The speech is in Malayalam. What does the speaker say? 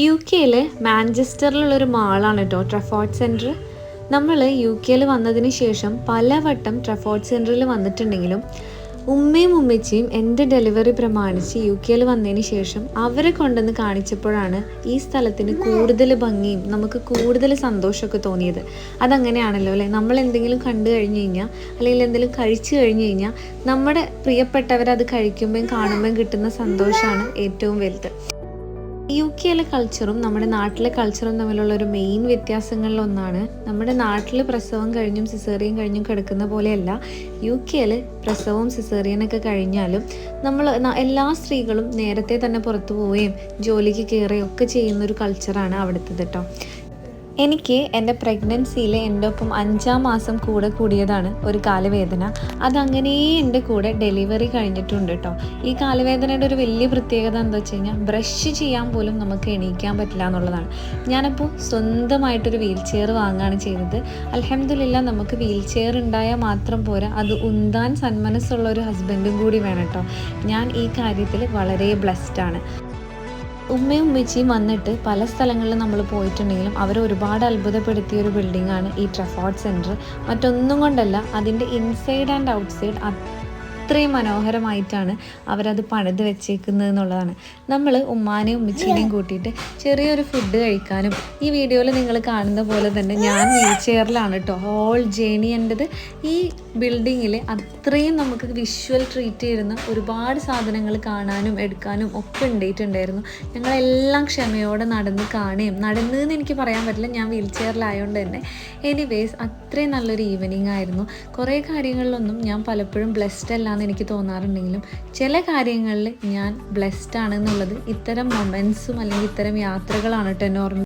UK മാഞ്ചസ്റ്ററിലുള്ളൊരു മാളാണ് കേട്ടോ ട്രഫോർഡ് സെൻറ്റർ. നമ്മൾ UK വന്നതിന് ശേഷം പലവട്ടം ട്രഫോർഡ് സെൻറ്ററിൽ വന്നിട്ടുണ്ടെങ്കിലും ഉമ്മയും ഉമ്മച്ചിയും എൻ്റെ ഡെലിവറി പ്രമാണിച്ച് UK വന്നതിന് ശേഷം അവരെ കൊണ്ടുവന്ന് കാണിച്ചപ്പോഴാണ് ഈ സ്ഥലത്തിന് കൂടുതൽ ഭംഗിയും നമുക്ക് കൂടുതൽ സന്തോഷമൊക്കെ തോന്നിയത്. അതങ്ങനെയാണല്ലോ അല്ലേ, നമ്മൾ എന്തെങ്കിലും കണ്ടു കഴിഞ്ഞ് കഴിഞ്ഞാൽ അല്ലെങ്കിൽ എന്തെങ്കിലും കഴിച്ചു കഴിഞ്ഞ് കഴിഞ്ഞാൽ നമ്മുടെ പ്രിയപ്പെട്ടവരത് കഴിക്കുമ്പോഴും കാണുമ്പോഴും കിട്ടുന്ന സന്തോഷമാണ് ഏറ്റവും വലുത്. UK കൾച്ചറും നമ്മുടെ നാട്ടിലെ കൾച്ചറും തമ്മിലുള്ള ഒരു മെയിൻ വ്യത്യാസങ്ങളിലൊന്നാണ്, നമ്മുടെ നാട്ടിൽ പ്രസവം കഴിഞ്ഞും സിസേറിയൻ കഴിഞ്ഞും കിടക്കുന്ന പോലെയല്ല UK പ്രസവവും സിസേറിയനൊക്കെ കഴിഞ്ഞാലും നമ്മൾ എല്ലാ സ്ത്രീകളും നേരത്തെ തന്നെ പുറത്തു പോവുകയും ജോലിക്ക് കയറുകയും ഒക്കെ ചെയ്യുന്നൊരു കൾച്ചറാണ് അവിടുത്തെ കേട്ടോ. എനിക്ക് എൻ്റെ പ്രഗ്നൻസിയിൽ എൻ്റെ ഒപ്പം 5-ാം മാസം കൂടിയതാണ് ഒരു കാലുവേദന. അതങ്ങനെ എൻ്റെ കൂടെ ഡെലിവറി കഴിഞ്ഞിട്ടുണ്ട് കേട്ടോ. ഈ കാലുവേദനയുടെ ഒരു വലിയ പ്രത്യേകത എന്താ വെച്ച് കഴിഞ്ഞാൽ ബ്രഷ് ചെയ്യാൻ പോലും നമുക്ക് എണീക്കാൻ പറ്റില്ല എന്നുള്ളതാണ്. ഞാനപ്പോൾ സ്വന്തമായിട്ടൊരു വീൽ ചെയർ വാങ്ങുകയാണ് ചെയ്തത്. അൽഹംദുലില്ലാ, നമുക്ക് വീൽ ചെയർ ഉണ്ടായാൽ മാത്രം പോരാ, അത് ഉന്താൻ സന്മനസ്സുള്ള ഒരു ഹസ്ബൻഡും കൂടി വേണം കേട്ടോ. ഞാൻ ഈ കാര്യത്തിൽ വളരെ ബ്ലെസ്ഡാണ്. ഉമ്മയും ഉമ്മച്ചിയും വന്നിട്ട് പല സ്ഥലങ്ങളിൽ നമ്മൾ പോയിട്ടുണ്ടെങ്കിലും അവർ ഒരുപാട് അത്ഭുതപ്പെടുത്തിയ ഒരു ബിൽഡിങ്ങാണ് ഈ ട്രഫോർഡ് സെൻറ്റർ. മറ്റൊന്നും കൊണ്ടല്ല, അതിൻ്റെ ഇൻസൈഡ് ആൻഡ് ഔട്ട്സൈഡ് അത്രയും മനോഹരമായിട്ടാണ് അവരത് പണിത് വെച്ചേക്കുന്നത് എന്നുള്ളതാണ്. നമ്മൾ ഉമ്മാനെയും ഉമ്മച്ചീനെയും കൂട്ടിയിട്ട് ചെറിയൊരു ഫുഡ് കഴിക്കാനും, ഈ വീഡിയോയിൽ നിങ്ങൾ കാണുന്ന പോലെ തന്നെ ഞാൻ വീൽ ചെയറിലാണ് കേട്ടോ ഹോൾ ജേണി എൻ്റെത്. ഈ ബിൽഡിങ്ങിൽ അത്രയും നമുക്ക് വിഷ്വൽ ട്രീറ്റ് ചെയ്യുന്ന ഒരുപാട് സാധനങ്ങൾ കാണാനും എടുക്കാനും ഒക്കെ ഉണ്ടായിട്ടുണ്ടായിരുന്നു. ഞങ്ങളെല്ലാം ക്ഷമയോടെ നടന്ന് കാണുകയും, നടന്നതെന്ന് എനിക്ക് പറയാൻ പറ്റില്ല, ഞാൻ വീൽ ചെയറിലായതുകൊണ്ട് തന്നെ. എനിവേസ് അത്രയും നല്ലൊരു ഈവനിങ് ആയിരുന്നു. കുറേ കാര്യങ്ങളിലൊന്നും ഞാൻ പലപ്പോഴും ബ്ലെസ്ഡ് അല്ല എന്ന് എനിക്ക് തോന്നാറുണ്ടെങ്കിലും ചില കാര്യങ്ങളിൽ ഞാൻ ബ്ലെസ്ഡ് ആണെന്നുള്ളത് ഇത്തരം മൊമെൻറ്റ്സും അല്ലെങ്കിൽ ഇത്തരം യാത്രകളാണ് കേട്ടോ എന്നെ ഓർമ്മ